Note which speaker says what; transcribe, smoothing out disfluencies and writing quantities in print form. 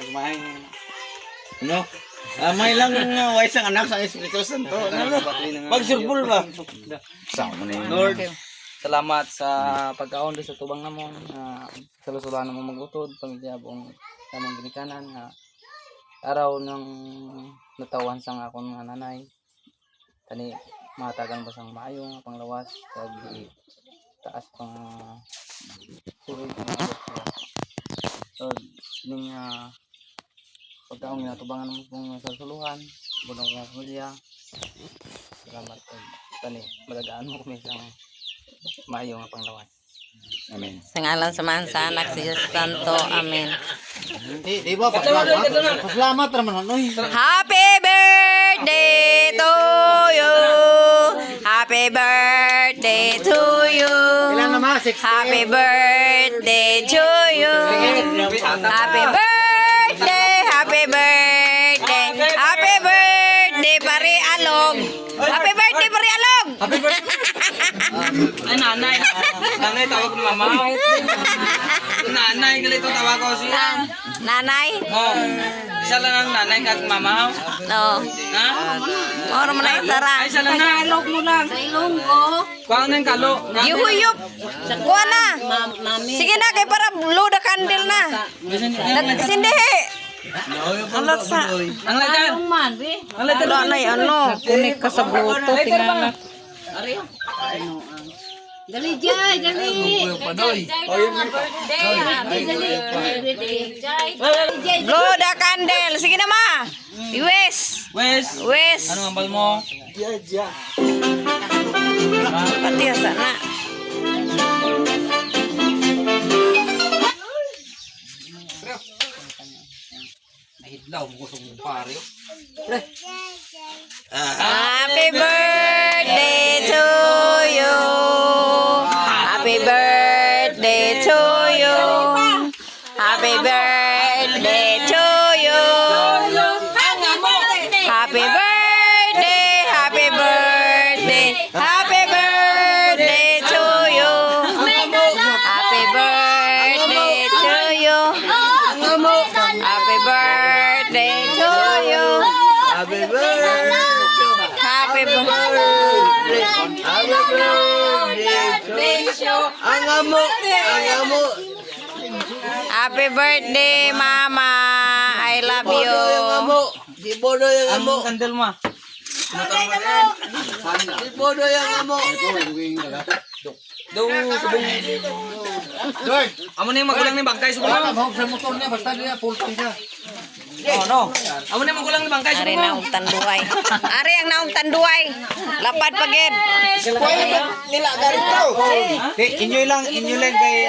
Speaker 1: Kumain. No? May lang wais ang anak sa Espiritu Santo. Pagsurbol ba? Sama na yun.
Speaker 2: Lord, salamat sa pagkaon sa tubang namon na salusulahan namon magutod pamilya buong namong ginikanan na araw ng natawan sang akong nga nanay kani matagan ba sang maayo nga panglawas kag taas pang sulit nga Lord ning pagkaon nga tubangan mo pong salusuluhan buong mga pamilya salamat kag kani malagaan mo kami sang maayo nga panglawas.
Speaker 1: Amen.
Speaker 3: Sa ngalan samahan sa anak si Jesus Santo. Amen.
Speaker 1: Di ba? Pasalamat naman.
Speaker 3: Happy birthday to you. Happy birthday to you.
Speaker 1: Ilan naman?
Speaker 3: Happy birthday to you. Happy birthday. Happy birthday. Happy birthday, Pari Alog. Happy birthday, Pari Alog.
Speaker 2: Happy birthday! Ay, nanay. Nanay, tawag ni mama. Nanay, galito tawag ko siya.
Speaker 3: Nanay?
Speaker 2: Oh, isa lang ang nanay kag mama.
Speaker 3: No.
Speaker 2: Ha?
Speaker 3: Oro mo na yung sara.
Speaker 2: Ay, isa lang na.
Speaker 4: Ilog mo lang. Sa ilong ko.
Speaker 2: Kuha na yung kalo.
Speaker 3: Yuhuyop. Kuha na.
Speaker 4: Mami.
Speaker 3: Sige na, kay para blow the candle na. Sindihi. Alat sa.
Speaker 2: Ang lighter.
Speaker 4: Anong man, be?
Speaker 2: Ang lighter.
Speaker 3: Wala na ano. Kunik ka sa bluetooth. Tingnan na.
Speaker 4: Ano ang? Dali, Jai, dali. Jai, dali. Dali.
Speaker 3: Blow the candle. Sige na ma. Wes.
Speaker 2: Wes.
Speaker 3: Wes.
Speaker 2: Ano ang bal mo?
Speaker 3: Pati sana.
Speaker 2: Nahidlaw mo ko sa mong pare.
Speaker 3: Happy birthday to you. Happy birthday to you. Happy birthday to you. Happy birthday, happy birthday, happy birthday to you. Happy birthday to you. Happy birthday to you.
Speaker 1: Happy birthday.
Speaker 3: Happy birthday.
Speaker 1: Happy birthday. Ang amo.
Speaker 3: Happy birthday, Mama. I love you.
Speaker 1: Si Bodo yung amo.
Speaker 2: Ang kandel mo.
Speaker 1: Si Bodo yung amo.
Speaker 2: Daw subong.
Speaker 1: George.
Speaker 2: Amo na yung magulang ni bangkay subong.
Speaker 1: Mahog sa motor niya. Basta niya. Pulti niya.
Speaker 2: Oh, no. Amo na yung magulang ni bangkay
Speaker 3: Ari
Speaker 2: subong.
Speaker 3: na ang tanduay. Ari ang naong tanduay. Lapad pagid.
Speaker 1: Nila garito. Inyo lang kay